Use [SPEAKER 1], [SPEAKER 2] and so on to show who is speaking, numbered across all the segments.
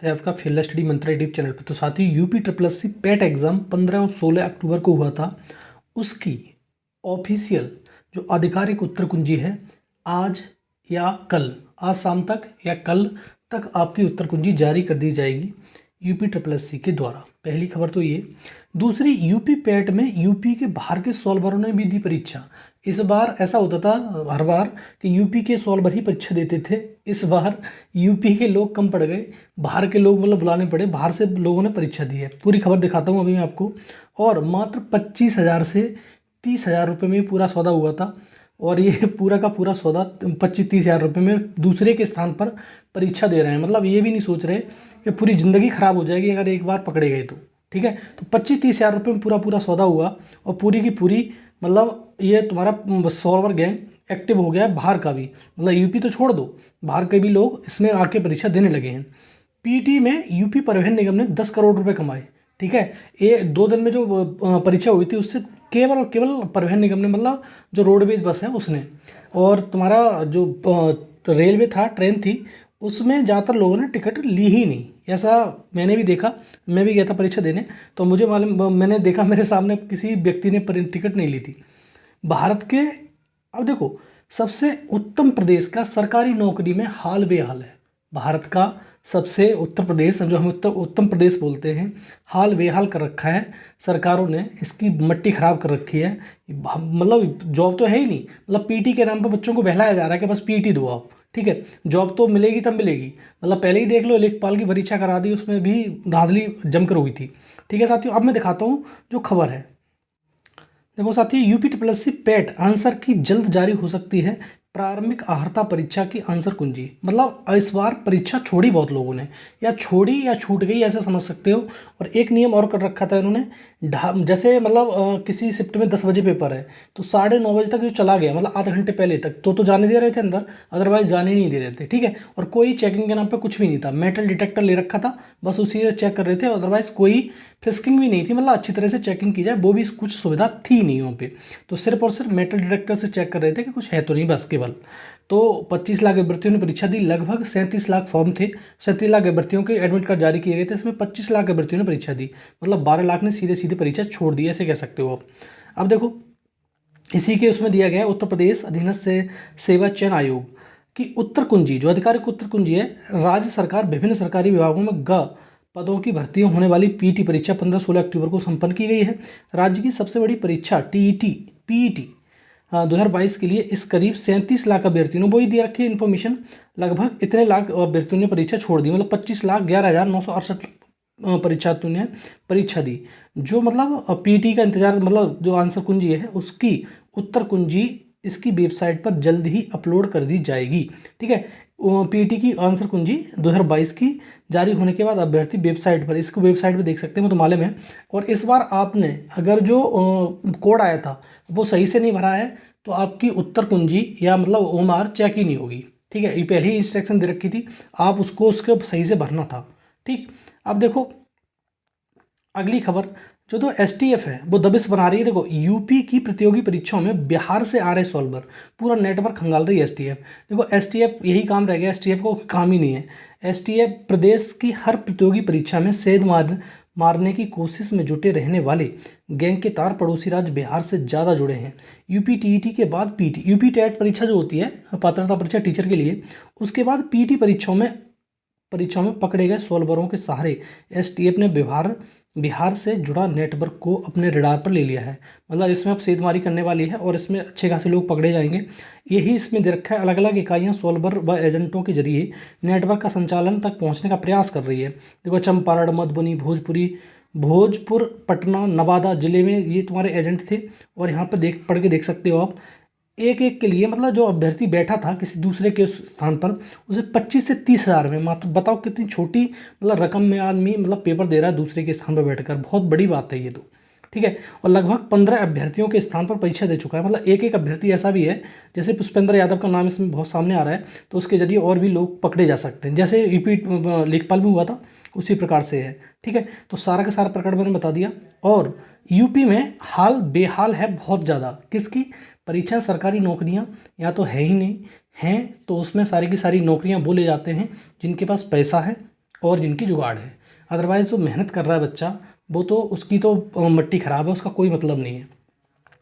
[SPEAKER 1] है आपका field study mantra YouTube channel पर। तो साथ ही UP triple SC PET exam 15 और 16 अक्टूबर को हुआ था। उसकी ऑफिशियल जो आधिकारिक उत्तर कुंजी है आज या कल, आज शाम तक या कल तक आपकी उत्तर कुंजी जारी कर दी जाएगी यूपी ट्रिपल एससी के द्वारा। पहली खबर तो ये। दूसरी, यूपी पैट में यूपी के बाहर के सॉल्वरों ने भी दी परीक्षा। इस बार ऐसा होता था हर बार कि यूपी के सॉल्वर ही परीक्षा देते थे। इस बार यूपी के लोग कम पड़ गए, बाहर के लोग मतलब बुलाने पड़े, बाहर से लोगों ने परीक्षा दी है। पूरी खबर दिखाता हूँ अभी मैं आपको। और मात्र 25,000 से 30,000 रुपये में पूरा सौदा हुआ था। और ये पूरा का पूरा सौदा 25-30,000 रुपये में दूसरे के स्थान पर परीक्षा दे रहे हैं। मतलब ये भी नहीं सोच रहे कि पूरी ज़िंदगी खराब हो जाएगी अगर एक बार पकड़े गए तो। ठीक है, तो 25-30,000 रुपये में पूरा पूरा सौदा हुआ। और पूरी की पूरी मतलब ये तुम्हारा सॉल्वर गैंग एक्टिव हो गया है, बाहर का भी। मतलब यूपी तो छोड़ दो, बाहर के भी लोग इसमें आके परीक्षा देने लगे हैं। पीटी में यूपी परिवहन निगम ने 10 करोड़ रुपए कमाए। ठीक है, ये 2 दिन में जो परीक्षा हुई थी उससे केवल और केवल परिवहन निगम ने, मतलब जो रोडवेज बस है उसने। और तुम्हारा जो रेलवे था, ट्रेन थी, उसमें ज़्यादातर लोगों ने टिकट ली ही नहीं। ऐसा मैंने भी देखा, मैं भी गया था परीक्षा देने, तो मुझे मालूम, मैंने देखा मेरे सामने किसी व्यक्ति ने टिकट नहीं ली थी। भारत के, अब देखो, सबसे उत्तम प्रदेश का सरकारी नौकरी में हाल बेहाल है। भारत का सबसे उत्तर प्रदेश, जो हम उत्तम प्रदेश बोलते हैं, हाल बेहाल कर रखा है सरकारों ने। इसकी मट्टी खराब कर रखी है। मतलब जॉब तो है ही नहीं। मतलब पीटी के नाम पर बच्चों को बहलाया जा रहा है कि बस पीटी दो आप। ठीक है, जॉब तो मिलेगी तब मिलेगी। मतलब पहले ही देख लो, लेखपाल की परीक्षा करा दी, उसमें भी धांधली जमकर हुई थी। ठीक है साथियों, अब मैं दिखाता हूँ जो खबर है। देखो साथियों, UP triple SC PAT answer की जल्द जारी हो सकती है। प्रारंभिक अहर्ता परीक्षा की आंसर कुंजी। मतलब इस बार परीक्षा छोड़ी बहुत लोगों ने, या छोड़ी या छूट गई, ऐसे समझ सकते हो। और एक नियम और कर रखा था इन्होंने, जैसे मतलब किसी शिफ्ट में 10 बजे पेपर है तो 9:30 बजे तक जो चला गया, मतलब आधे घंटे पहले तक तो जाने दे रहे थे अंदर, अदरवाइज जाने नहीं दे रहे थे। ठीक है, और कोई चेकिंग के नाम पे कुछ भी नहीं था। मेटल डिटेक्टर ले रखा था, बस उसी से चेक कर रहे थे। अदरवाइज कोई फ्रिस्किंग भी नहीं थी, मतलब अच्छी तरह से चेकिंग की जाए वो भी कुछ सुविधा थी नहीं वहाँ पे। तो सिर्फ और सिर्फ मेटल डिटेक्टर से चेक कर रहे थे कि कुछ है तो नहीं, बस केवल। तो 25 लाख अभ्यर्थियों ने परीक्षा दी। लगभग 37 लाख फॉर्म थे। 37 लाख अभ्यर्थियों के एडमिट कार्ड जारी किए गए थे। इसमें 25 लाख अभ्यर्थियों ने परीक्षा दी। मतलब 12 लाख ने सीधे सीधे परीक्षा छोड़ दी, ऐसे कह सकते हो आप। अब देखो, इसी के उसमें दिया गया है उत्तर प्रदेश अधीनस्थ से सेवा चयन आयोग की उत्तर कुंजी, जो आधिकारिक उत्तर कुंजी है। राज्य सरकार विभिन्न सरकारी विभागों में पदों की भर्तियों होने वाली पीटी परीक्षा 15-16 अक्टूबर को संपन्न की गई है। राज्य की सबसे बड़ी परीक्षा टीईटी पीईटी 2022 के लिए इस करीब 37 लाख अभ्यर्थियों ने, वही दे रखी है इन्फॉर्मेशन, लगभग इतने लाख अभ्यर्थियों ने परीक्षा छोड़ दी। मतलब 25,11,968 परीक्षार्थियों ने परीक्षा दी। जो मतलब पीटी का इंतजार, मतलब जो आंसर कुंजी है उसकी उत्तर कुंजी इसकी वेबसाइट पर जल्द ही अपलोड कर दी जाएगी। ठीक है, पीटी की आंसर कुंजी 2022 की जारी होने के बाद अभ्यर्थी वेबसाइट पर, इसको वेबसाइट पर देख सकते हैं, वो तो मालूम है। और इस बार आपने अगर जो कोड आया था वो सही से नहीं भरा है तो आपकी उत्तर कुंजी या मतलब ओमार चेक ही नहीं होगी। ठीक है, ये पहले ही इंस्ट्रक्शन दे रखी थी, आप उसको सही से भरना था। ठीक, अब देखो अगली खबर। जो तो एसटीएफ है वो दबिश बना रही है। देखो, यूपी की प्रतियोगी परीक्षाओं में बिहार से आ रहे सॉल्वर, पूरा नेटवर्क खंगाल रही है एसटीएफ। देखो, एसटीएफ यही काम रह गया, एसटीएफ को काम ही नहीं है। एसटीएफ प्रदेश की हर प्रतियोगी परीक्षा में सेध मारने की कोशिश में जुटे रहने वाले गैंग के तार पड़ोसी राज्य बिहार से ज़्यादा जुड़े हैं। यूपी टीईटी के बाद पीटी, यूपी टेट परीक्षा जो होती है पात्रता परीक्षा टीचर के लिए, उसके बाद पीटी परीक्षाओं में पकड़े गए सॉल्वरों के सहारे एसटीएफ ने बिहार से जुड़ा नेटवर्क को अपने रडार पर ले लिया है। मतलब इसमें अब सेधमारी करने वाली है और इसमें अच्छे खासे लोग पकड़े जाएंगे। यही इसमें दे रखा है, अलग अलग इकाइयां सॉल्वर व एजेंटों के जरिए नेटवर्क का संचालन तक पहुंचने का प्रयास कर रही है। देखो, चंपारण, मधुबनी, भोजपुर, पटना, नवादा जिले में ये तुम्हारे एजेंट थे। और यहाँ पर पढ़ के देख सकते हो आप, एक एक के लिए, मतलब जो अभ्यर्थी बैठा था किसी दूसरे के स्थान पर, उसे 25 से 30,000 में, मात्र बताओ कितनी छोटी मतलब रकम में आदमी मतलब पेपर दे रहा है दूसरे के स्थान पर बैठकर। बहुत बड़ी बात है ये तो। ठीक है, और लगभग 15 अभ्यर्थियों के स्थान पर परीक्षा दे चुका है। मतलब एक एक अभ्यर्थी ऐसा भी है, जैसे पुष्पेंद्र यादव का नाम इसमें बहुत सामने आ रहा है, तो उसके जरिए और भी लोग पकड़े जा सकते हैं, जैसे यूपी लेखपाल में हुआ था उसी प्रकार से है। ठीक है, तो सारा का सारा प्रकरण मैंने बता दिया। और यूपी में हाल बेहाल है बहुत ज़्यादा। किसकी परीक्षा? सरकारी नौकरियां या तो है ही नहीं, हैं तो उसमें सारी की सारी नौकरियां बोले जाते हैं जिनके पास पैसा है और जिनकी जुगाड़ है। अदरवाइज़ जो मेहनत कर रहा है बच्चा, वो तो उसकी तो मट्टी ख़राब है, उसका कोई मतलब नहीं है।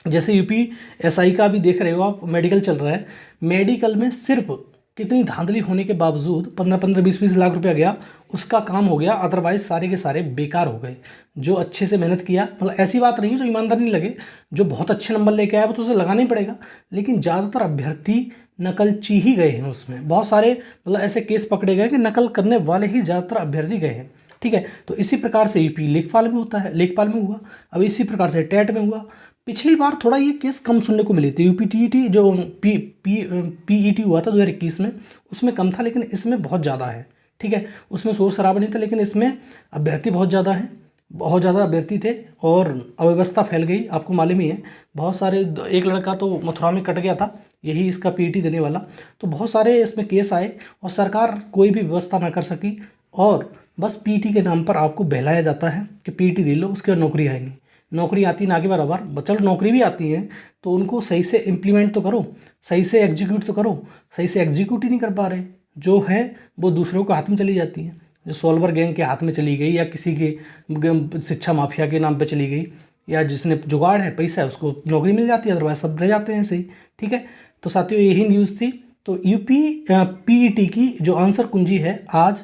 [SPEAKER 1] जैसे यूपीएसआई का भी देख रहे हो आप, मेडिकल चल रहा है, मेडिकल में सिर्फ कितनी धांधली होने के बावजूद 15-15, 20-20 लाख रुपया गया, उसका काम हो गया। अदरवाइज सारे के सारे बेकार हो गए। जो अच्छे से मेहनत किया, मतलब ऐसी बात नहीं है जो ईमानदार नहीं लगे, जो बहुत अच्छे नंबर लेके आया वो तो उसे लगाना ही पड़ेगा, लेकिन ज़्यादातर अभ्यर्थी नकलची ही गए हैं उसमें। बहुत सारे मतलब ऐसे केस पकड़े गए कि नकल करने वाले ही ज़्यादातर अभ्यर्थी गए हैं। ठीक है, तो इसी प्रकार से यूपी लेखपाल में होता है, लेखपाल में हुआ, अब इसी प्रकार से टेट में हुआ। पिछली बार थोड़ा ये केस कम सुनने को मिले थे, यूपीटीईटी जो पीईटी हुआ था 2021 में, उसमें कम था, लेकिन इसमें बहुत ज़्यादा है। ठीक है, उसमें शोर शराबा नहीं था, लेकिन इसमें अभ्यर्थी बहुत ज़्यादा हैं, बहुत ज़्यादा अभ्यर्थी थे और अव्यवस्था फैल गई। आपको मालूम ही है, बहुत सारे, एक लड़का तो मथुरा में कट गया था, यही इसका पीईटी देने वाला। तो बहुत सारे इसमें केस आए और सरकार कोई भी व्यवस्था ना कर सकी, और बस पीईटी के नाम पर आपको बहलाया जाता है कि पीईटी दे लो, उसके बाद नौकरी आएंगी। नौकरी आती ना के बराबर, चलो नौकरी भी आती है तो उनको सही से इम्प्लीमेंट तो करो, सही से एग्जीक्यूट तो करो, सही से एग्जीक्यूट ही नहीं कर पा रहे। जो है वो दूसरों के हाथ में चली जाती है, जो सॉल्वर गैंग के हाथ में चली गई, या किसी के शिक्षा माफिया के नाम पे चली गई, या जिसने जुगाड़ है, पैसा है, उसको नौकरी मिल जाती है, अदरवाइज सब रह जाते हैं ऐसे ही। ठीक है, तो साथियों यही न्यूज़ थी। तो यूपी पीईटी की जो आंसर कुंजी है आज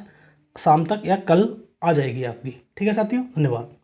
[SPEAKER 1] शाम तक या कल आ जाएगी आपकी। ठीक है साथियों, धन्यवाद।